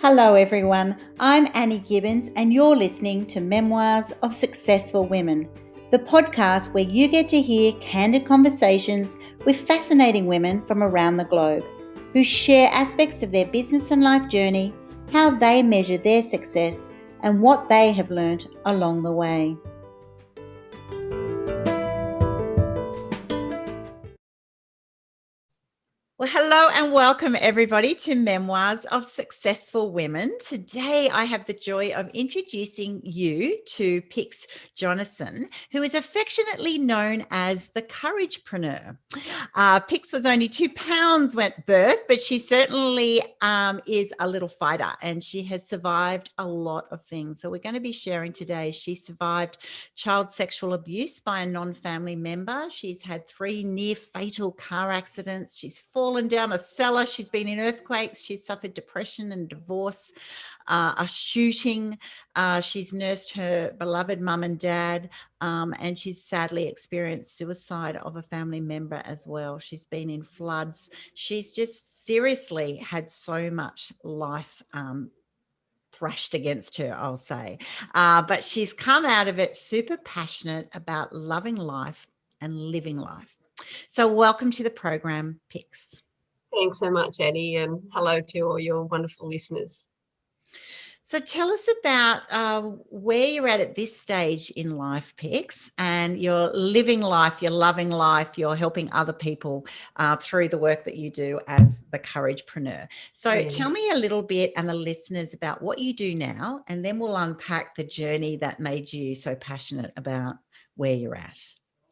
Hello everyone, I'm Annie Gibbins and you're listening to Memoirs of Successful Women, the podcast where you get to hear candid conversations with fascinating women from around the globe who share aspects of their business and life journey, how they measure their success and what they have learnt along the way. Well, hello and welcome everybody to Memoirs of Successful Women. Today I have the joy of introducing you to Pix Jonasson, who is affectionately known as the Couragepreneur. Pix was only 2 pounds at birth, but she certainly is a little fighter and she has survived a lot of things. So we're going to be sharing today. She survived child sexual abuse by a non-family member. She's had 3 near fatal car accidents. She's fallen down a cellar. She's been in earthquakes. She's suffered depression and divorce, a shooting. She's nursed her beloved mum and dad, and she's sadly experienced suicide of a family member as well. She's been in floods. She's just seriously had so much life thrashed against her, I'll say. But she's come out of it super passionate about loving life and living life. So welcome to the program, Pix. Thanks so much, Annie, and hello to all your wonderful listeners. So tell us about where you're at this stage in life, Pix, and you're living life, you're loving life, you're helping other people through the work that you do as the Couragepreneur. So tell me a little bit and the listeners about what you do now, and then we'll unpack the journey that made you so passionate about where you're at.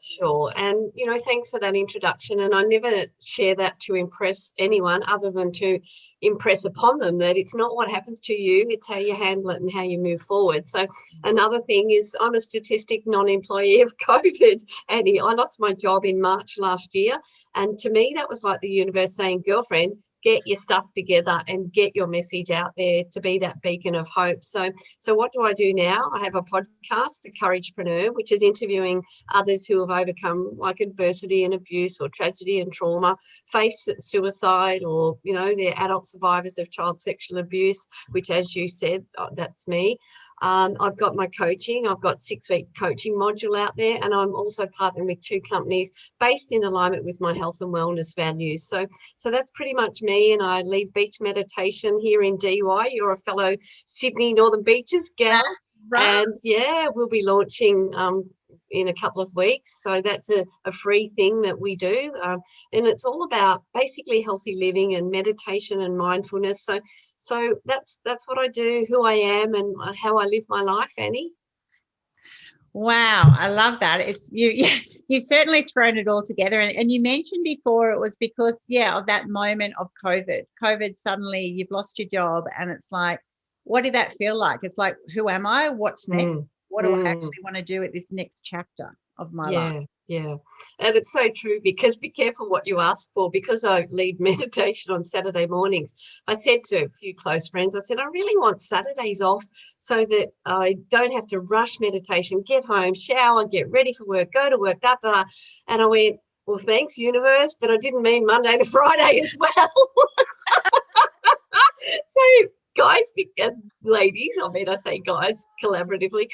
Sure. And, thanks for that introduction. And I never share that to impress anyone other than to impress upon them that it's not what happens to you, it's how you handle it and how you move forward. So another thing is I'm a statistic non-employee of COVID, Annie. I lost my job in March last year. And to me, that was like the universe saying, girlfriend, get your stuff together and get your message out there to be that beacon of hope. So what do I do now? I have a podcast, The Couragepreneur, which is interviewing others who have overcome like adversity and abuse or tragedy and trauma, faced suicide, or, they're adult survivors of child sexual abuse, which, as you said, that's me. I've got my coaching. I've got 6-week coaching module out there, and I'm also partnering with 2 companies based in alignment with my health and wellness values. So that's pretty much me, and I lead beach meditation here in DY. You're a fellow Sydney Northern Beaches gal. Right. And we'll be launching in a couple of weeks. So that's a free thing that we do. And it's all about basically healthy living and meditation and mindfulness. So that's what I do, who I am and how I live my life, Annie. Wow, I love that. It's you've certainly thrown it all together. And you mentioned before it was because, of that moment of COVID. COVID, suddenly you've lost your job and it's like, what did that feel like? It's like, who am I? What's next? What do I actually want to do at this next chapter of my life? Yeah. And it's so true, because be careful what you ask for, because I lead meditation on Saturday mornings. I said to a few close friends, I said, I really want Saturdays off so that I don't have to rush meditation, get home, shower, get ready for work, go to work, And I went, well, thanks, universe, but I didn't mean Monday to Friday as well. So, guys, ladies, I say guys collaboratively,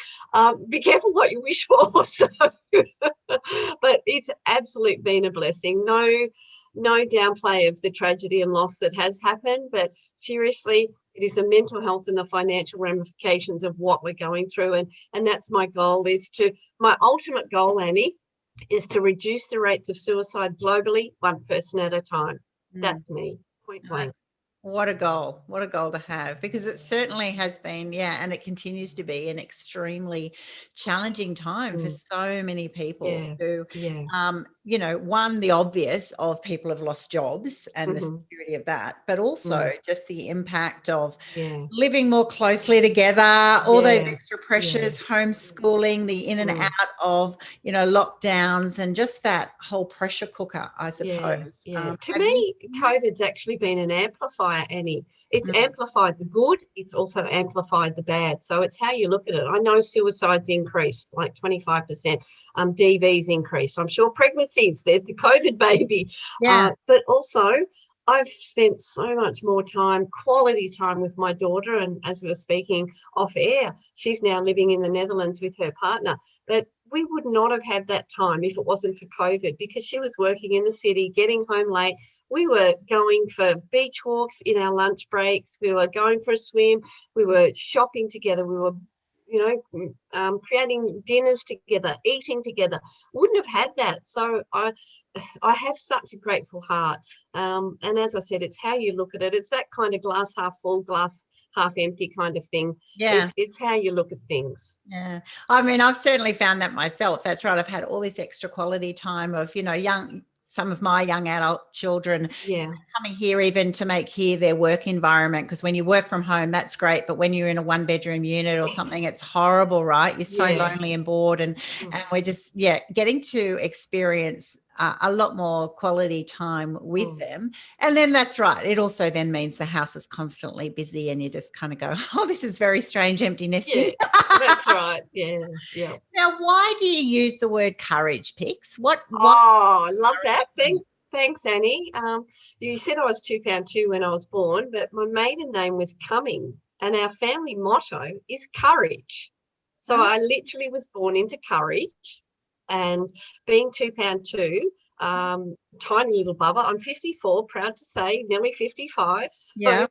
be careful what you wish for. So, but it's absolutely been a blessing. No downplay of the tragedy and loss that has happened, but seriously, it is the mental health and the financial ramifications of what we're going through. And that's my goal, my ultimate goal, Annie, is to reduce the rates of suicide globally, one person at a time. That's me, point blank. What a goal to have, because it certainly has been, and it continues to be an extremely challenging time for so many people who, one, the obvious of people have lost jobs and the security of that, but also just the impact of living more closely together, all those extra pressures, homeschooling, the in and out of, lockdowns, and just that whole pressure cooker, I suppose. To me, COVID's actually been an amplifier, Annie. It's amplified the good, it's also amplified the bad. So it's how you look at it. I know suicides increased like 25%, DVs increased. I'm sure pregnancies, there's the COVID baby. But also I've spent so much more time, quality time with my daughter. And as we were speaking off air, she's now living in the Netherlands with her partner. But we would not have had that time if it wasn't for COVID, because she was working in the city, getting home late. We were going for beach walks in our lunch breaks. We were going for a swim. We were shopping together. We were, creating dinners together, eating together. Wouldn't have had that. So I have such a grateful heart. And as I said, it's how you look at it. It's that kind of glass half full, glass half empty kind of thing. Yeah. It's how you look at things. Yeah. I mean, I've certainly found that myself. That's right. I've had all this extra quality time of, some of my young adult children coming here even to make here their work environment. Because when you work from home, that's great. But when you're in a 1-bedroom unit or something, it's horrible, right? You're so lonely and bored. And we're just, getting to experience a lot more quality time with them. And then that's right. It also then means the house is constantly busy and you just kind of go, oh, this is very strange, empty nesting. Yeah, that's right. Yeah. Now, why do you use the word courage, Pix? Oh, I love that. Thanks, Annie. You said I was 2 pound 2 when I was born, but my maiden name was Cumming, and our family motto is courage. So I literally was born into courage. And being 2 pound 2, tiny little bubba, I'm 54, proud to say, nearly 55. So,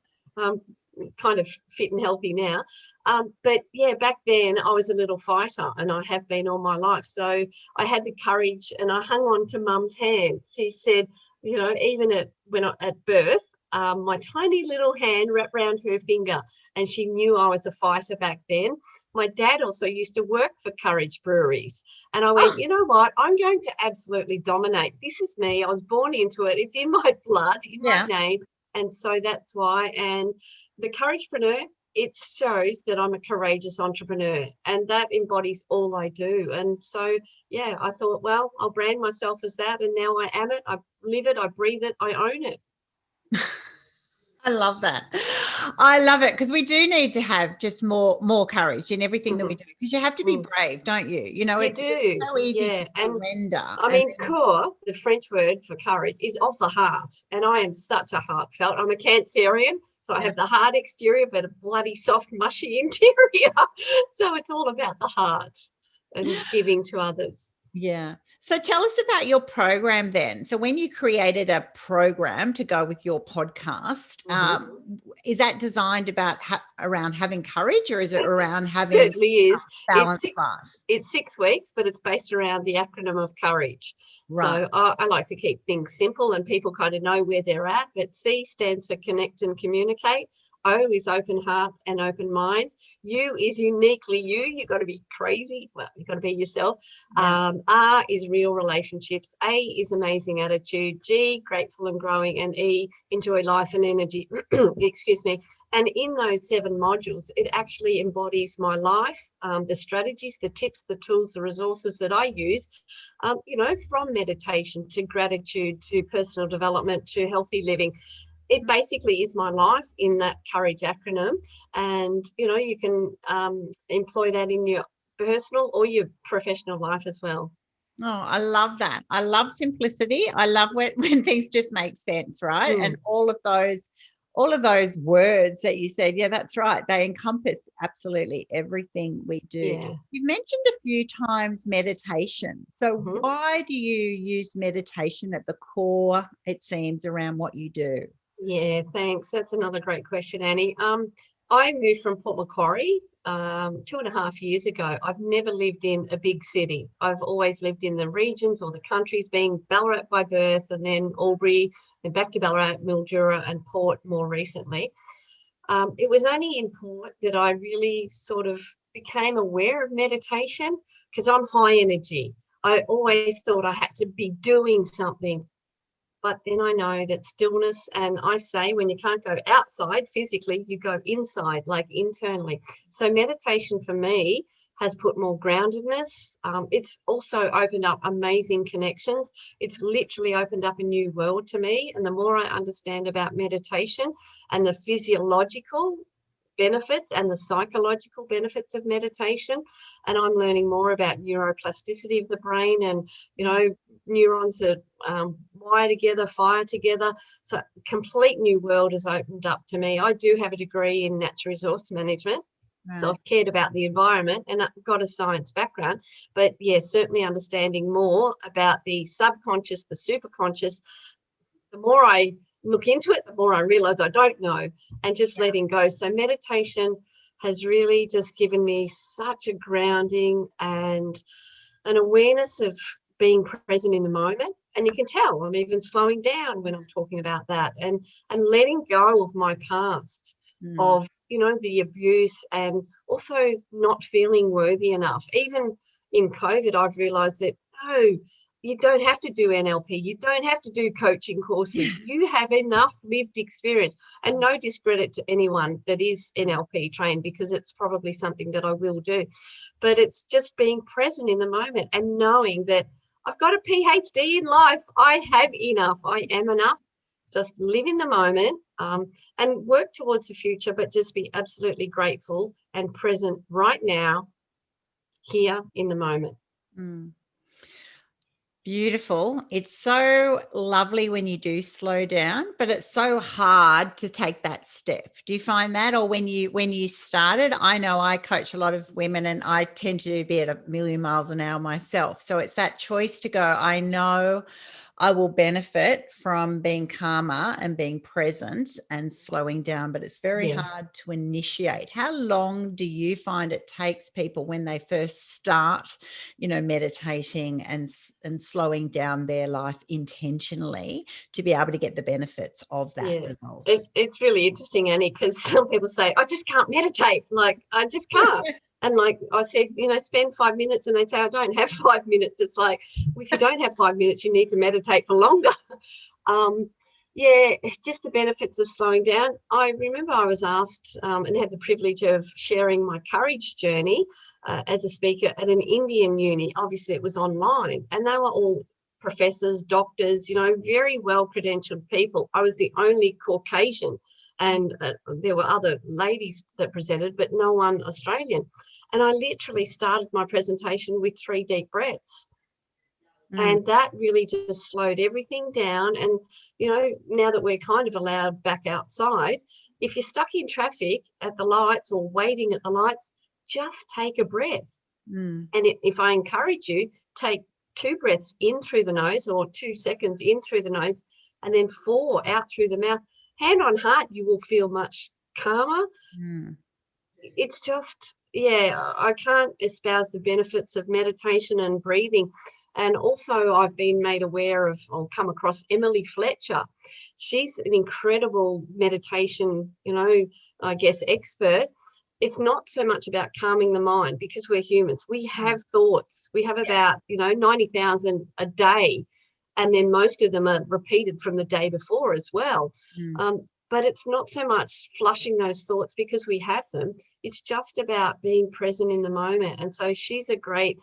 kind of fit and healthy now. But back then I was a little fighter, and I have been all my life. So I had the courage, and I hung on to Mum's hand. She said, even at birth, my tiny little hand wrapped around her finger, and she knew I was a fighter back then. My dad also used to work for Courage Breweries. And I went, you know what? I'm going to absolutely dominate. This is me. I was born into it. It's in my blood, in my name. And so that's why. And the Couragepreneur, it shows that I'm a courageous entrepreneur, and that embodies all I do. And so, I thought, well, I'll brand myself as that. And now I am it. I live it. I breathe it. I own it. I love that. I love it, because we do need to have just more courage in everything that we do, because you have to be brave, don't you? It's so easy to surrender. I mean, coeur, the French word for courage, is of the heart, and I am such a heartfelt. I'm a Cancerian, so I have the hard exterior but a bloody soft mushy interior. So it's all about the heart and giving to others. Yeah. So tell us about your program then. So when you created a program to go with your podcast, is that designed around having courage, or is it around having certainly is. Balanced life? It's 6 weeks, but it's based around the acronym of courage. Right. So I like to keep things simple, and people kind of know where they're at. But C stands for connect and communicate. O is open heart and open mind. U is uniquely you. You've got to be crazy. Well, you've got to be yourself. Yeah. R is real relationships. A is amazing attitude. G, grateful and growing. And E, enjoy life and energy. Excuse me. And in those 7 modules, it actually embodies my life, the strategies, the tips, the tools, the resources that I use, from meditation to gratitude to personal development to healthy living. It basically is my life in that courage acronym. And, you can employ that in your personal or your professional life as well. Oh, I love that. I love simplicity. I love when things just make sense, right? And all of those words that you said, that's right. They encompass absolutely everything we do. Yeah. You've mentioned a few times meditation. So why do you use meditation at the core, it seems, around what you do? Yeah, thanks. That's another great question, Annie. I moved from Port Macquarie 2.5 years ago. I've never lived in a big city. I've always lived in the regions or the countries, being Ballarat by birth, and then Albury, and back to Ballarat, Mildura and Port more recently. It was only in Port that I really sort of became aware of meditation, because I'm high energy. I always thought I had to be doing something. But then I know that stillness, and I say when you can't go outside physically, you go inside, like internally. So meditation for me has put more groundedness. It's also opened up amazing connections. It's literally opened up a new world to me. And the more I understand about meditation and the physiological benefits and the psychological benefits of meditation. And I'm learning more about neuroplasticity of the brain, and neurons that wire together, fire together. So complete new world has opened up to me. I do have a degree in natural resource management. Right. So I've cared about the environment and I've got a science background, but certainly understanding more about the subconscious, the superconscious. The more I look into it, the more I realize I don't know, and just letting go. So meditation has really just given me such a grounding and an awareness of being present in the moment. And you can tell I'm even slowing down when I'm talking about that, and letting go of my past, of the abuse, and also not feeling worthy enough. Even in COVID, I've realized that you don't have to do NLP, you don't have to do coaching courses. You have enough lived experience. And no discredit to anyone that is NLP trained, because it's probably something that I will do. But it's just being present in the moment and knowing that I've got a PhD in life. I have enough. I am enough. Just live in the moment, and work towards the future, but just be absolutely grateful and present right now, here in the moment. Beautiful. It's so lovely when you do slow down, but it's so hard to take that step. Do you find that? Or when you started, I know I coach a lot of women and I tend to be at a million miles an hour myself. So it's that choice to go, I know I will benefit from being calmer and being present and slowing down, but it's very hard to initiate. How long do you find it takes people when they first start, meditating and slowing down their life intentionally to be able to get the benefits of that result? It's really interesting, Annie, because some people say, I just can't meditate. Like, I just can't. And like I said, spend 5 minutes, and they say, I don't have 5 minutes. It's like, well, if you don't have 5 minutes, you need to meditate for longer. Just the benefits of slowing down. I remember I was asked and had the privilege of sharing my courage journey as a speaker at an Indian uni. Obviously, it was online, and they were all professors, doctors, very well-credentialed people. I was the only Caucasian, and there were other ladies that presented, but no one Australian. And I literally started my presentation with 3 deep breaths. And that really just slowed everything down. And, now that we're kind of allowed back outside, if you're stuck in traffic at the lights or waiting at the lights, just take a breath. And if I encourage you, take 2 breaths in through the nose, or 2 seconds in through the nose, and then 4 out through the mouth. Hand on heart, you will feel much calmer. It's just, I can't espouse the benefits of meditation and breathing. And also I've been made aware of, or come across Emily Fletcher. She's an incredible meditation, expert. It's not so much about calming the mind, because we're humans. We have thoughts. We have about, 90,000 a day. And then most of them are repeated from the day before as well. But it's not so much flushing those thoughts because we have them. It's just about being present in the moment. And so she's a great,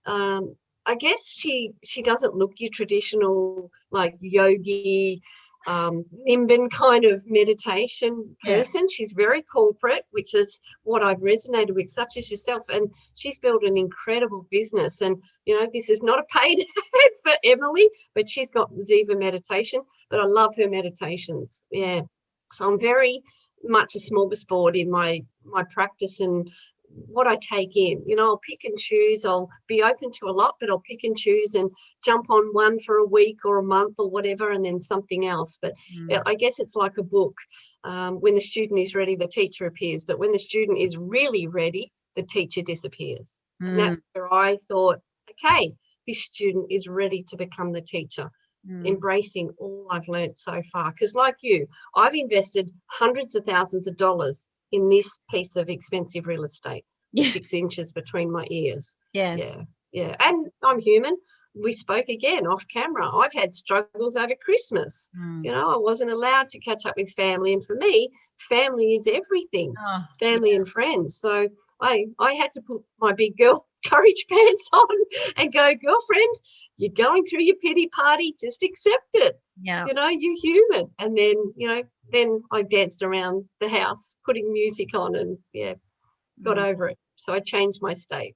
I guess she doesn't look your traditional like yogi, Nimbin kind of meditation person. She's very corporate, which is what I've resonated with, such as yourself. And she's built an incredible business. And, this is not a paid ad for Emily, but she's got Ziva meditation. But I love her meditations. So I'm very much a smorgasbord in my practice and what I take in. I'll pick and choose. I'll be open to a lot, but I'll pick and choose and jump on one for a week or a month or whatever, and then something else. But I guess it's like a book. When the student is ready, the teacher appears. But when the student is really ready, the teacher disappears. And that's where I thought, okay, this student is ready to become the teacher. Embracing all I've learned so far. Because like you, I've invested hundreds of thousands of dollars in this piece of expensive real estate, 6 inches between my ears. And I'm human. We spoke again off camera. I've had struggles over Christmas. I wasn't allowed to catch up with family. And for me, family is everything, family and friends. So I had to put my big girl courage pants on and go, girlfriend, you're going through your pity party, just accept it. You're human. And then, then I danced around the house, putting music on, and got over it. So I changed my state.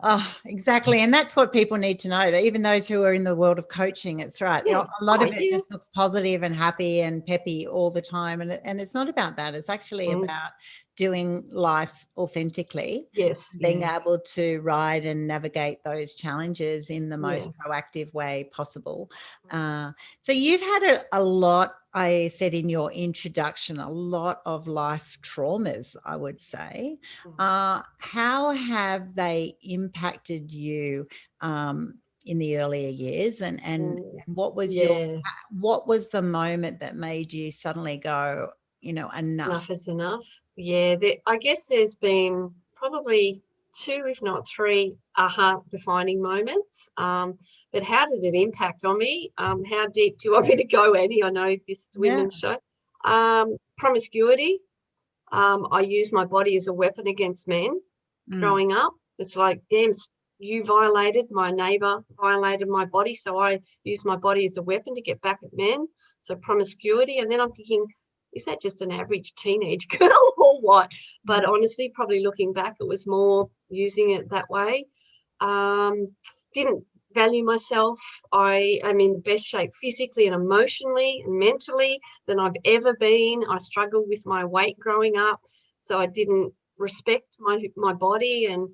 Oh, exactly. And that's what people need to know, that even those who are in the world of coaching, it's right. Yeah. A lot of it just looks positive and happy and peppy all the time. And it's not about that. It's actually about doing life authentically. Yes. Being able to ride and navigate those challenges in the most proactive way possible. So you've had a lot, I said in your introduction, a lot of life traumas, I would say. How have they impacted you in the earlier years? And what was what was the moment that made you suddenly go, enough? Enough is enough. Yeah, I guess there's been probably 2, if not 3, aha defining moments. But how did it impact on me? How deep do you want me to go, Annie? I know this is a women's show. Promiscuity. I used my body as a weapon against men growing up. It's like, damn, you violated, my neighbour violated my body, so I used my body as a weapon to get back at men. So promiscuity. And then I'm thinking, is that just an average teenage girl or what? But honestly, probably looking back, it was more using it that way. Didn't value myself. I am in the best shape physically and emotionally and mentally than I've ever been. I struggled with my weight growing up, so I didn't respect my body. And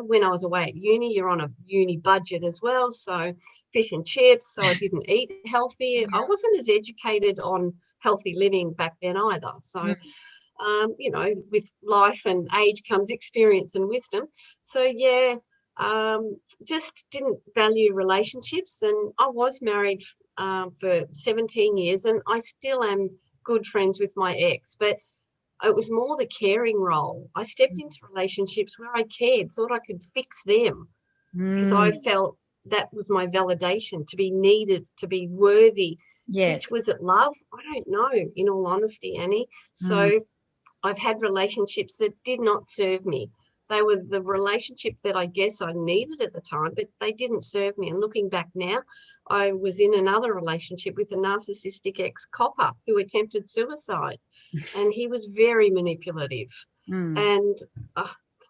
when I was away at uni, you're on a uni budget as well, so fish and chips, so I didn't eat healthy. I wasn't as educated on healthy living back then either. So with life and age comes experience and wisdom. So just didn't value relationships. And I was married for 17 years, and I still am good friends with my ex, but it was more the caring role. I stepped into relationships where I cared, thought I could fix them, because I felt that was my validation, to be needed, to be worthy. Yes. Which was it love? I don't know, in all honesty, Annie. So I've had relationships that did not serve me. They were the relationship that I guess I needed at the time, but they didn't serve me. And looking back now, I was in another relationship with a narcissistic ex-copper who attempted suicide, and he was very manipulative. And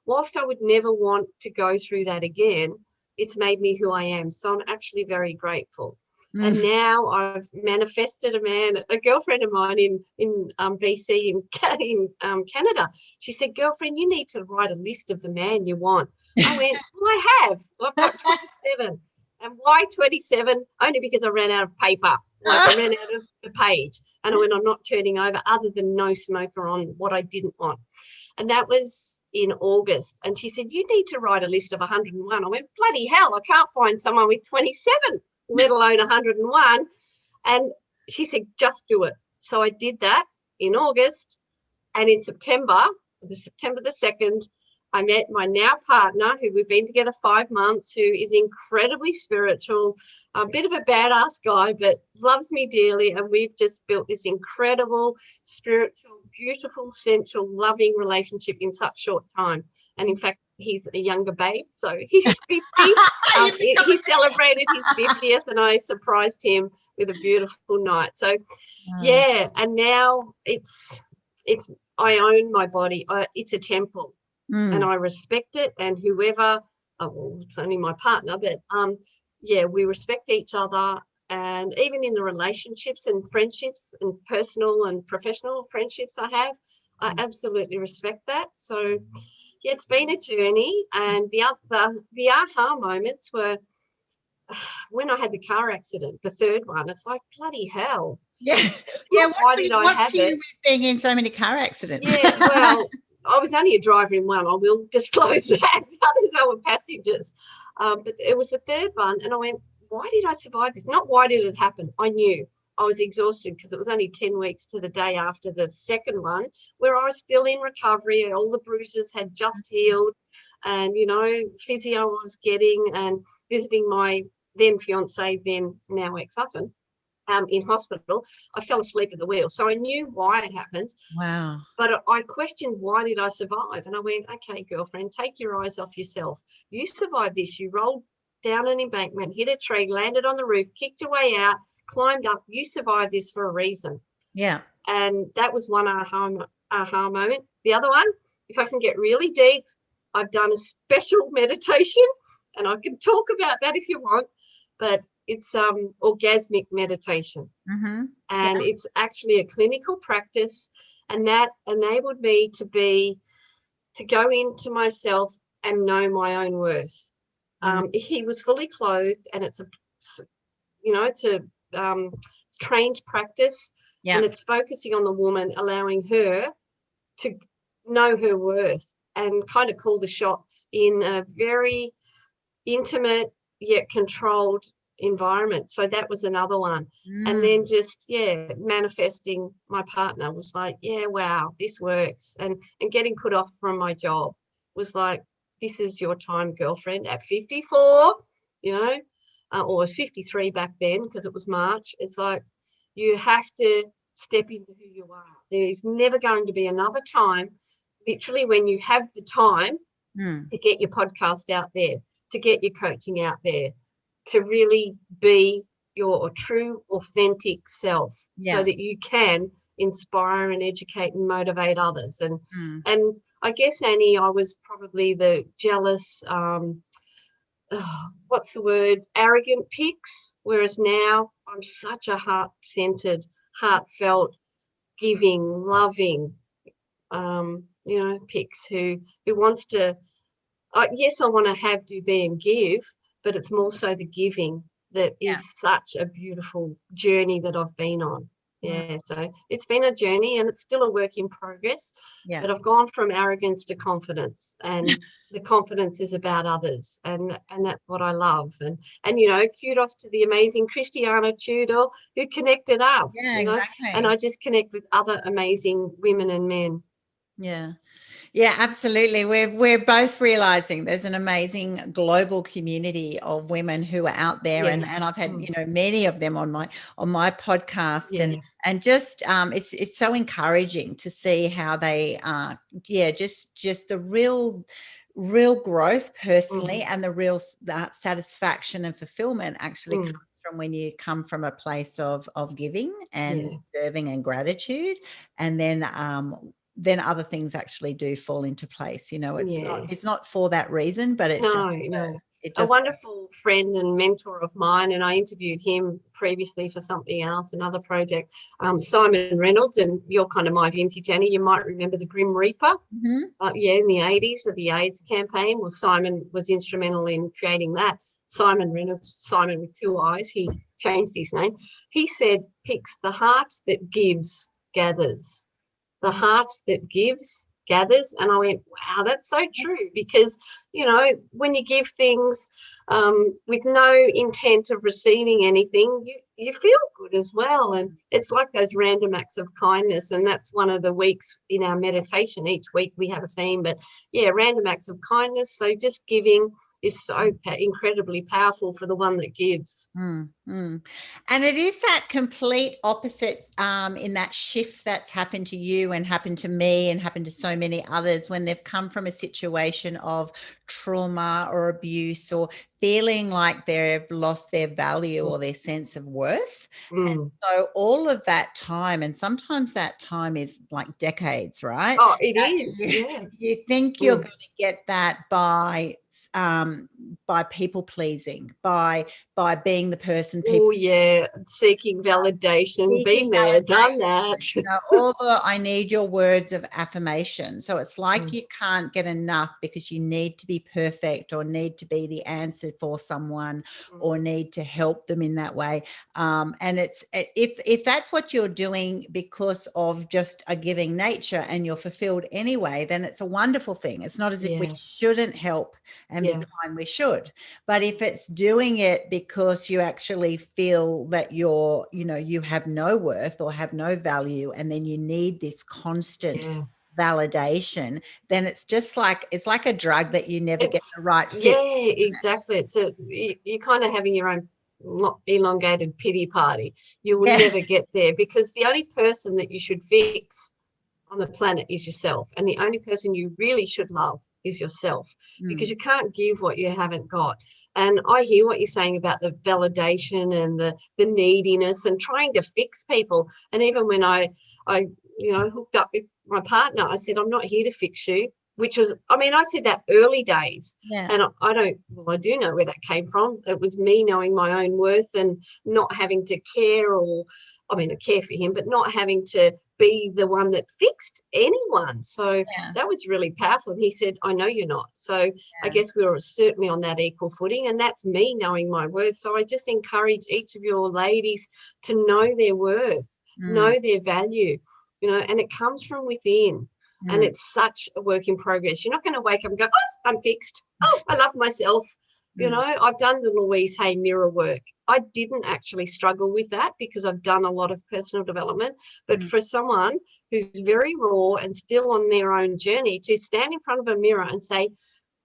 whilst I would never want to go through that again, it's made me who I am. So I'm actually very grateful. And now I've manifested a girlfriend of mine in BC in Canada. She said, girlfriend, you need to write a list of the man you want. I went, well, I have. I've got 27. And why 27? Only because I ran out of paper. I ran out of the page. And I went, I'm not turning over, other than no smoker on what I didn't want. And that was in August. And she said, you need to write a list of 101. I went, bloody hell, I can't find someone with 27. Let alone 101. And she said, just do it. So I did that in August. And in September the 2nd, I met my now partner, who we've been together 5 months, who is incredibly spiritual, a bit of a badass guy, but loves me dearly. And we've just built this incredible, spiritual, beautiful, sensual, loving relationship in such short time. And in fact, he's a younger babe, so he's 50. He celebrated his 50th, and I surprised him with a beautiful night. So and now it's I own my body. It's a temple, and I respect it. And whoever, it's only my partner, but we respect each other. And even in the relationships and friendships and personal and professional friendships I absolutely respect that. So it's been a journey. And the aha moments were when I had the car accident, the third one. It's like, bloody hell. Why did I have it? With being in so many car accidents? Yeah, well, I was only a driver in one. I will disclose that. Others were passengers. But it was the third one. And I went, why did I survive this? Not why did it happen? I knew. I was exhausted because it was only 10 weeks to the day after the second one, where I was still in recovery. All the bruises had just healed, and physio I was getting, and visiting my then fiance, then now ex-husband, in hospital. I fell asleep at the wheel, so I knew why it happened. Wow. But I questioned, why did I survive? And I went, okay, girlfriend, take your eyes off yourself. You survived this. You rolled down an embankment, hit a tree, landed on the roof, kicked your way out, climbed up. You survived this for a reason. Yeah. And that was one aha moment. The other one, if I can get really deep, I've done a special meditation, and I can talk about that if you want, but it's orgasmic meditation. Mm-hmm. And it's actually a clinical practice, and that enabled me to go into myself and know my own worth. He was fully clothed, and it's a trained practice, and it's focusing on the woman, allowing her to know her worth and kind of call the shots in a very intimate yet controlled environment. So that was another one. And then just manifesting my partner was like, wow, this works. And getting put off from my job was like, this is your time, girlfriend, at 54, or it was 53 back then because it was March. It's like, you have to step into who you are. There is never going to be another time, literally, when you have the time to get your podcast out there, to get your coaching out there, to really be your true, authentic self, so that you can inspire and educate and motivate others. And I guess, Annie, I was probably the jealous, what's the word, arrogant Pix, whereas now I'm such a heart-centered, heartfelt, giving, loving, Pix who wants to, yes, I want to have, do, be and give, but it's more so the giving that is such a beautiful journey that I've been on. So it's been a journey, and it's still a work in progress, but I've gone from arrogance to confidence, and the confidence is about others, and that's what I love. And kudos to the amazing Christiana Tudor who connected us, Exactly. And I just connect with other amazing women and men. Yeah, absolutely. We're both realizing there's an amazing global community of women who are out there, and I've had many of them on my podcast, and just it's so encouraging to see how they just the real growth personally, and the real satisfaction and fulfillment actually comes from when you come from a place of giving and serving and gratitude, and then other things actually do fall into place. It's not for that reason, but it a wonderful friend and mentor of mine, and I interviewed him previously for something else, another project, Simon Reynolds, and you're kind of my vintage, Annie. You might remember the Grim Reaper. In the 80s of the AIDS campaign. Well, Simon was instrumental in creating that. Simon Reynolds, Simon with two eyes, he changed his name. He said, Pix, the heart that gives gathers. The heart that gives gathers. And I went, wow, that's so true, because when you give things with no intent of receiving anything, you feel good as well. And it's like those random acts of kindness, and that's one of the weeks in our meditation. Each week we have a theme, but random acts of kindness. So just giving is so incredibly powerful for the one that gives. And it is that complete opposite in that shift that's happened to you and happened to me and happened to so many others when they've come from a situation of trauma or abuse, or feeling like they've lost their value or their sense of worth. And so all of that time, and sometimes that time is like decades, right? Oh, it is. You think you're going to get that by people pleasing, by being the person people seeking validation, been there, done that. All the I need your words of affirmation. So it's like you can't get enough because you need to be perfect, or need to be the answer for someone, or need to help them in that way. And it's if that's what you're doing because of just a giving nature and you're fulfilled anyway, then it's a wonderful thing. It's not as if we shouldn't help and be kind, we should. But if it's doing it because you actually feel that you have no worth or have no value, and then you need this constant validation, then it's like a drug that you never get the right fit. Exactly. You're kind of having your own elongated pity party. You will never get there, because the only person that you should fix on the planet is yourself, and the only person you really should love is yourself, because you can't give what you haven't got. And I hear what you're saying about the validation and the neediness and trying to fix people. And even when I hooked up with my partner, I said, I'm not here to fix you, which was, I said that early days. Yeah. And I do know where that came from. It was me knowing my own worth and not having to care, I care for him, but not having to be the one that fixed anyone. So that was really powerful. And he said, I know you're not. So I guess we were certainly on that equal footing, and that's me knowing my worth. So I just encourage each of your ladies to know their worth, know their value, and it comes from within. And it's such a work in progress. You're not going to wake up and go, oh, I'm fixed. Oh, I love myself. I've done the Louise Hay mirror work. I didn't actually struggle with that because I've done a lot of personal development. But for someone who's very raw and still on their own journey, to stand in front of a mirror and say,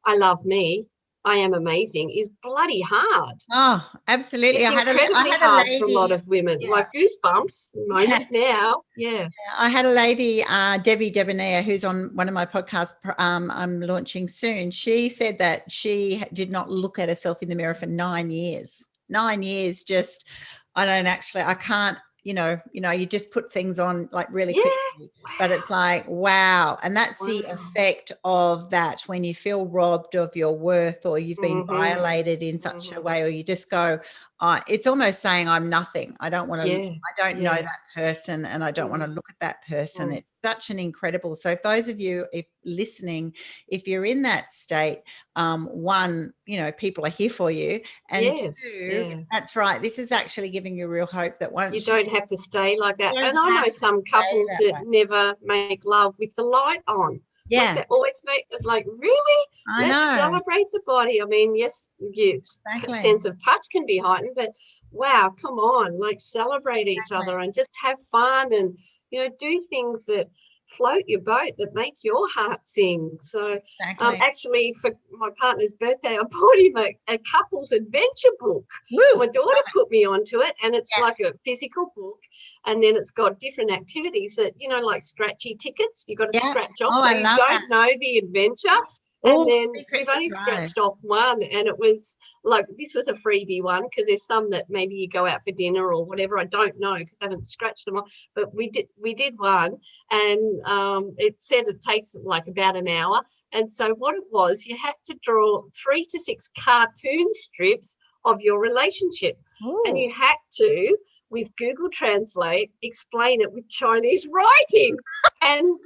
I love me, I am amazing, is bloody hard. Oh, absolutely. It's incredibly hard for a lot of women. Like goosebumps moment now. Yeah. I had a lady, Debbie Debonair, who's on one of my podcasts I'm launching soon. She said that she did not look at herself in the mirror for 9 years. 9 years, just, I can't, you just put things on like really quickly, but it's like, wow. And that's the effect of that, when you feel robbed of your worth, or you've been violated in such a way, or you just go, it's almost saying I'm nothing. I don't want to, I don't know that person, and I don't want to look at that person. It's such an incredible. So if those of you, if listening, if you're in that state, one, people are here for you. And two, that's right. This is actually giving you real hope that once you don't have to stay like that. And I know some couples that never make love with the light on. Yeah. Like, always make it's like, really? Let's celebrate the body. Yes, sense of touch can be heightened, but wow, come on, like celebrate each other and just have fun and, do things that float your boat, that make your heart sing. So actually for my partner's birthday, I bought him a couples adventure book. Woo! My daughter put me onto it, and it's like a physical book, and then it's got different activities that, like scratchy tickets you've got to scratch off, so you don't know the adventure. And then we've only scratched off one, and it was like, this was a freebie one, because there's some that maybe you go out for dinner or whatever. I don't know, because I haven't scratched them off. But we did one, and it said it takes like about an hour. And so what it was, you had to draw 3 to 6 cartoon strips of your relationship. Ooh. And you had to, with Google Translate, explain it with Chinese writing. And,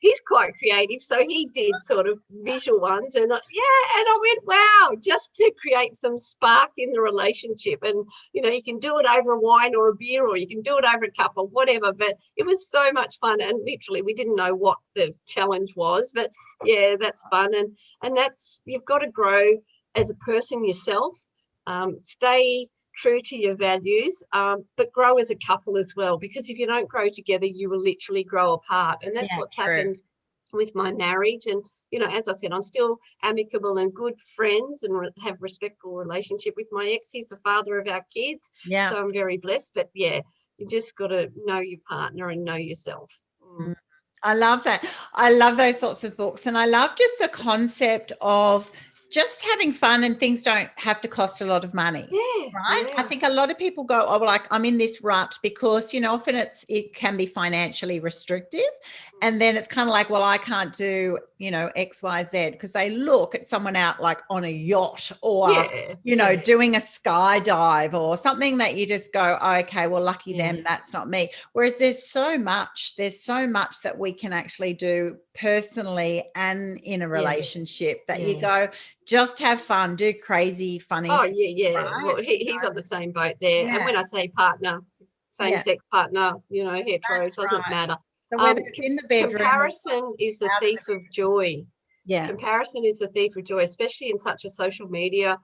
he's quite creative, so he did sort of visual ones, and I went, wow, just to create some spark in the relationship. And you can do it over a wine or a beer, or you can do it over a cup or whatever, but it was so much fun. And literally we didn't know what the challenge was, but that's fun. And that's, you've got to grow as a person yourself, stay true to your values, but grow as a couple as well, because if you don't grow together, you will literally grow apart. And that's what's happened with my marriage. And as I said, I'm still amicable and good friends, and have respectful relationship with my ex. He's the father of our kids, so I'm very blessed. But you just got to know your partner and know yourself. I love that. I love those sorts of books, and I love just the concept of just having fun, and things don't have to cost a lot of money, right? I think a lot of people go, oh, well, like, I'm in this rut because, often it can be financially restrictive. And then it's kind of like, well, I can't do, X, Y, Z, because they look at someone out like on a yacht, or, doing a skydive or something that you just go, oh, okay, well, lucky them, that's not me. Whereas there's so much that we can actually do personally and in a relationship that you go, just have fun, do crazy, funny. Oh, right? Well, he's on the same boat there. And when I say partner, same-sex partner, hetero, it doesn't matter. So whether it's in the bedroom. Comparison is the thief of joy. Yeah. Comparison is the thief of joy, especially in such a social media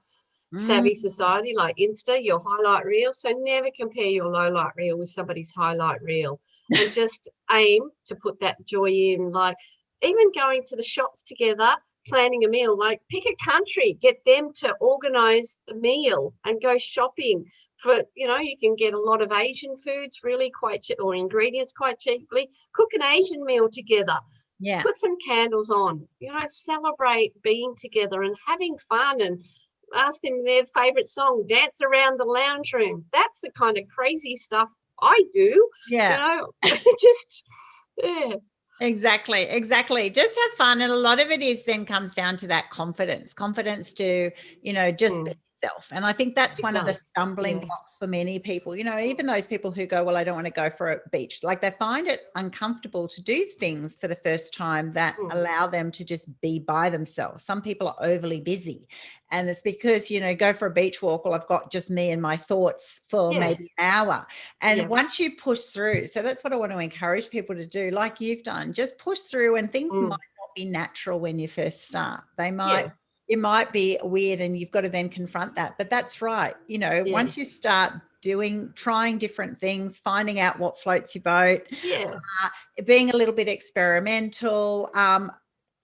savvy society like Insta, your highlight reel. So never compare your low light reel with somebody's highlight reel, and just aim to put that joy in. Like, even going to the shops together, planning a meal, like pick a country, get them to organize a meal and go shopping for, you can get a lot of Asian foods really quite cheap, or ingredients quite cheaply. Cook an Asian meal together. Yeah. Put some candles on, celebrate being together and having fun, and ask them their favorite song, dance around the lounge room. That's the kind of crazy stuff I do. Yeah. Just, yeah. Exactly. Just have fun. And a lot of it is then comes down to that confidence to, just be yourself. And I think that's one of the stumbling blocks for many people, even those people who go, well, I don't want to go for a beach. Like they find it uncomfortable to do things for the first time that allow them to just be by themselves. Some people are overly busy. And it's because, go for a beach walk. Well, I've got just me and my thoughts for maybe an hour. And once you push through, so that's what I want to encourage people to do, like you've done, just push through, and things might not be natural when you first start. It might be weird, and you've got to then confront that. But that's right. Once you start trying different things, finding out what floats your boat, being a little bit experimental,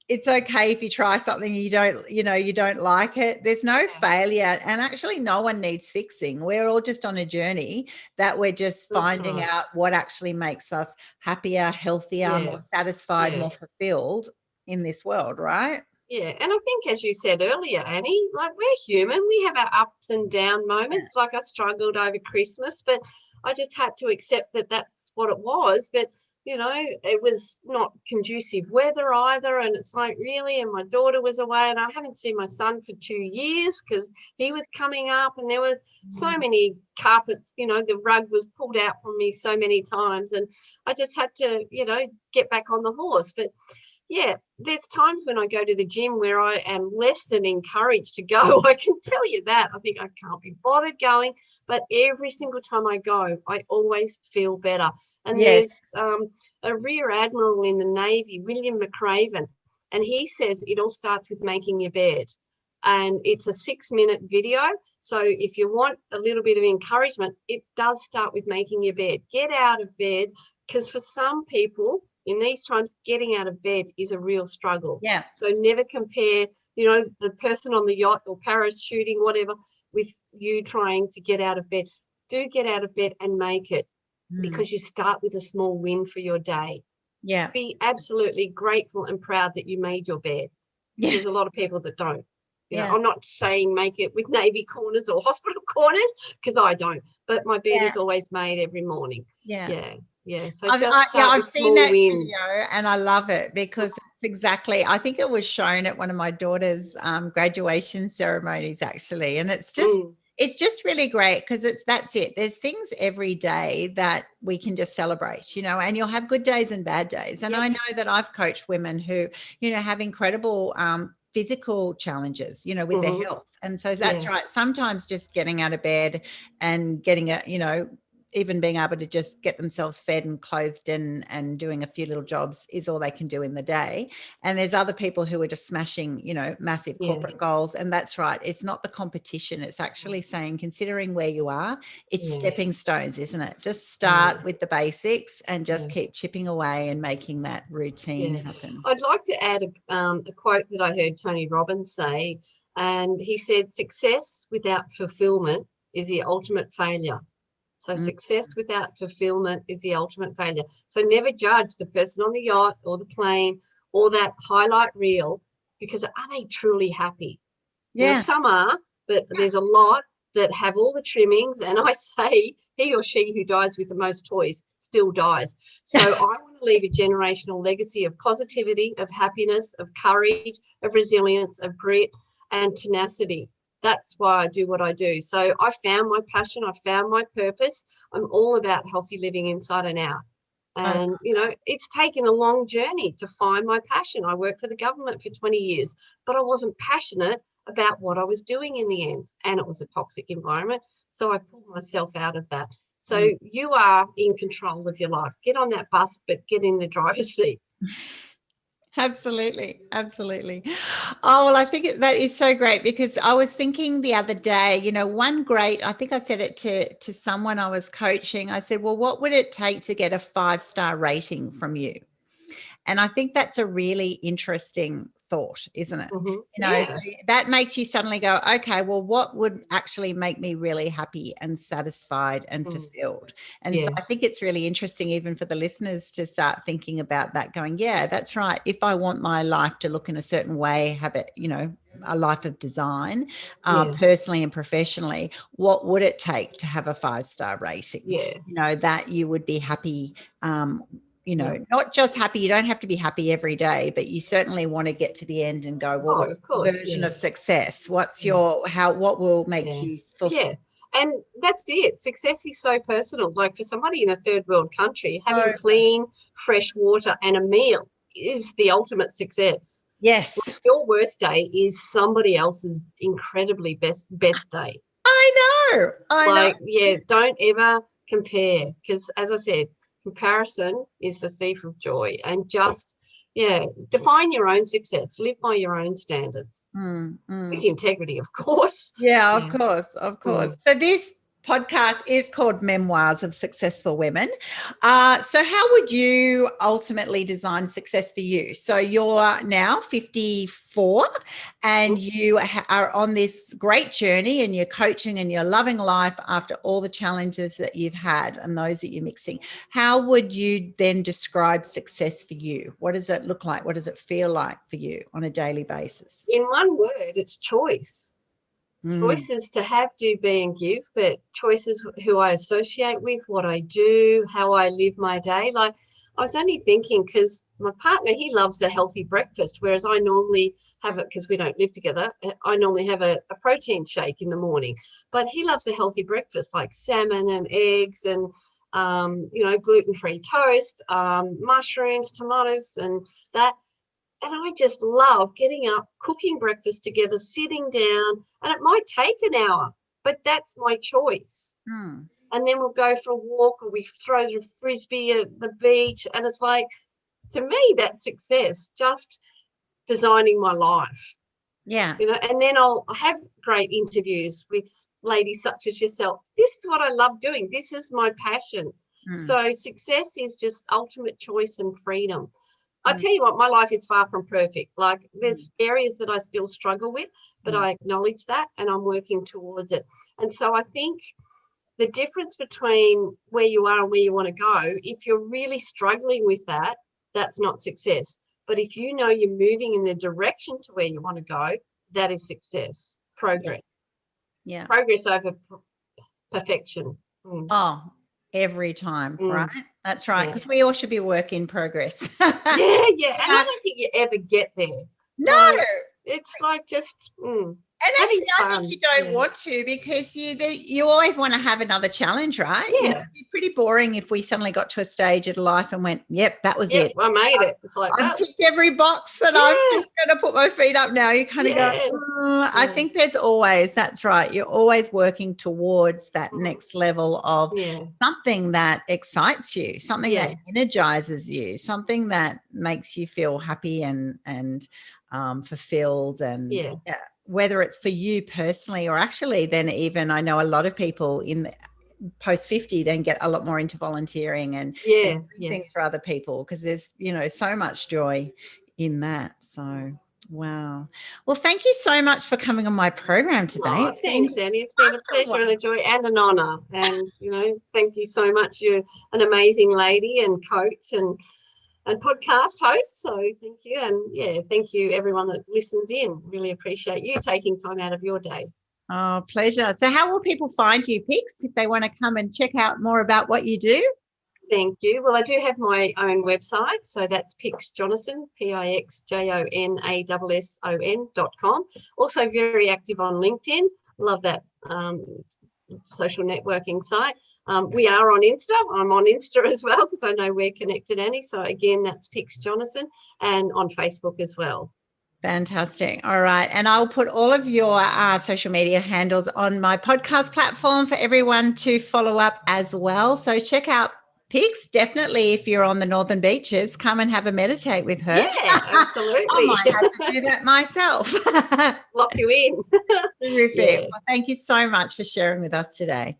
it's okay if you try something you don't like it. There's no failure, and actually no one needs fixing. We're all just on a journey that we're just finding out what actually makes us happier, healthier, more satisfied, more fulfilled in this world, right? Yeah, and I think, as you said earlier, Annie, like, we're human. We have our ups and down moments. Like, I struggled over Christmas, but I just had to accept that that's what it was. But it was not conducive weather either. And it's like, really? And my daughter was away, and I haven't seen my son for 2 years because he was coming up, and there was so many carpets, the rug was pulled out from me so many times, and I just had to, get back on the horse. But yeah, there's times when I go to the gym where I am less than encouraged to go. I can tell you that. I think I can't be bothered going, but every single time I go, I always feel better. And there's a rear admiral in the Navy, William McRaven, and he says it all starts with making your bed. And it's a 6-minute video. So if you want a little bit of encouragement, it does start with making your bed. Get out of bed, because for some people, in these times, getting out of bed is a real struggle. Yeah. So never compare, the person on the yacht or parachuting, whatever, with you trying to get out of bed. Do get out of bed and make it, because you start with a small win for your day. Yeah. Be absolutely grateful and proud that you made your bed. Yeah. There's a lot of people that don't. I'm not saying make it with Navy corners or hospital corners, because I don't. But my bed is always made every morning. Yeah. So I've seen that wins. video, and I love it, because it's exactly, I think it was shown at one of my daughter's graduation ceremonies, actually. And it's just really great, because that's it. There's things every day that we can just celebrate, and you'll have good days and bad days. And I know that I've coached women who, have incredible physical challenges, with their health. And so that's right. Sometimes just getting out of bed and getting even being able to just get themselves fed and clothed and doing a few little jobs is all they can do in the day. And there's other people who are just smashing, massive corporate goals. And that's right. It's not the competition. It's actually saying, considering where you are, it's stepping stones, isn't it? Just start with the basics and just keep chipping away and making that routine happen. I'd like to add a quote that I heard Tony Robbins say, and he said, success without fulfillment is the ultimate failure. So success without fulfillment is the ultimate failure. So never judge the person on the yacht or the plane or that highlight reel, because are they truly happy? Yeah. Some are, but there's a lot that have all the trimmings, and I say he or she who dies with the most toys still dies. So I want to leave a generational legacy of positivity, of happiness, of courage, of resilience, of grit and tenacity. That's why I do what I do. So I found my passion. I found my purpose. I'm all about healthy living inside and out. And, it's taken a long journey to find my passion. I worked for the government for 20 years, but I wasn't passionate about what I was doing in the end. And it was a toxic environment. So I pulled myself out of that. So you are in control of your life. Get on that bus, but get in the driver's seat. Absolutely. Oh, well, I think that is so great, because I was thinking the other day, I think I said it to someone I was coaching. I said, well, what would it take to get a 5-star rating from you? And I think that's a really interesting thought, isn't it? Mhm. You know, so that makes you suddenly go, okay, well, what would actually make me really happy and satisfied and fulfilled? And so I think it's really interesting even for the listeners to start thinking about that, going, yeah, that's right. If I want my life to look in a certain way, have it, you know, a life of design, personally and professionally, what would it take to have a 5-star rating? Yeah. You know, that you would be happy, you know, not just happy. You don't have to be happy every day, but you certainly want to get to the end and go, well, what's the version of success? What's your, what will make you feel? Yeah. And that's it. Success is so personal. Like for somebody in a third world country, having clean, fresh water and a meal is the ultimate success. Yes. Like your worst day is somebody else's incredibly best day. I know. Yeah, don't ever compare, because as I said, comparison is the thief of joy. And just, define your own success, live by your own standards with integrity, of course. Yeah, of course. So this podcast is called Memoirs of Successful Women. So how would you ultimately design success for you? So you're now 54 and you are on this great journey, and you're coaching and you're loving life after all the challenges that you've had and those that you're mixing. How would you then describe success for you? What does it look like? What does it feel like for you on a daily basis? In one word, it's choice. Choices to have, do, be, and give, but choices who I associate with, what I do, how I live my day. Like I was only thinking, because my partner, he loves a healthy breakfast, whereas I normally have it, because we don't live together, I normally have a protein shake in the morning. But he loves a healthy breakfast, like salmon and eggs and, gluten-free toast, mushrooms, tomatoes, and that. And I just love getting up, cooking breakfast together, sitting down, and it might take an hour, but that's my choice. And then we'll go for a walk, or we throw the frisbee at the beach. And it's like, to me, that's success, just designing my life. Yeah. You know, and then I'll have great interviews with ladies such as yourself. This is what I love doing. This is my passion. So success is just ultimate choice and freedom. I tell you what, my life is far from perfect. Like there's areas that I still struggle with, but I acknowledge that and I'm working towards it. And so I think the difference between where you are and where you want to go, if you're really struggling with that, that's not success. But if you know you're moving in the direction to where you want to go, that is success, progress. Yeah. Progress over perfection. Oh, every time, right? That's right, because we all should be a work in progress. Yeah. And I don't think you ever get there. No. It's like just and actually, I think you don't want to, because you always want to have another challenge, right? Yeah. You know, it'd be pretty boring if we suddenly got to a stage of life and went, yep, that was it. I made it. It's like, I've ticked every box and I'm just going to put my feet up now. You kind of go, I think there's always, that's right. You're always working towards that next level of something that excites you, something that energizes you, something that makes you feel happy and fulfilled, and whether it's for you personally or actually then even I know a lot of people in the post 50 then get a lot more into volunteering and doing things for other people, because there's, you know, so much joy in that. So wow. Well, thank you so much for coming on my program today. Thanks, Annie. It's been a pleasure and a joy and an honor. And, you know, thank you so much. You're an amazing lady and coach and podcast host. So thank you. And thank you everyone that listens in. Really appreciate you taking time out of your day. Oh, pleasure. So how will people find you, Pix, if they want to come and check out more about what you do? Thank you. Well, I do have my own website. So that's Pix Jonasson, PixJonasson.com. Also very active on LinkedIn. Love that social networking site. We are on Insta. I'm on Insta as well, because I know we're connected, Annie. So again, that's Pix Jonasson, and on Facebook as well. Fantastic. All right. And I'll put all of your social media handles on my podcast platform for everyone to follow up as well. So check out Pix. Definitely, if you're on the Northern Beaches, come and have a meditate with her. Yeah, absolutely. I might have to do that myself. Lock you in. Terrific. Yeah. Well, thank you so much for sharing with us today.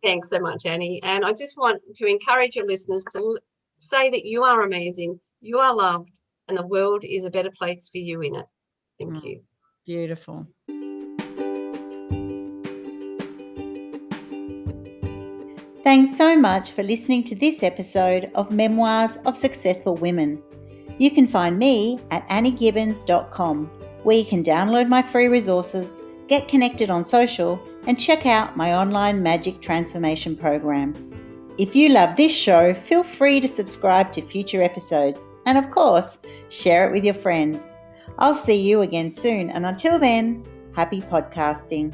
Thanks so much, Annie. And I just want to encourage your listeners to say that you are amazing, you are loved, and the world is a better place for you in it. Thank you. Beautiful. Thanks so much for listening to this episode of Memoirs of Successful Women. You can find me at anniegibbins.com, where you can download my free resources, get connected on social, and check out my online magic transformation program. If you love this show, feel free to subscribe to future episodes and, of course, share it with your friends. I'll see you again soon, and until then, happy podcasting.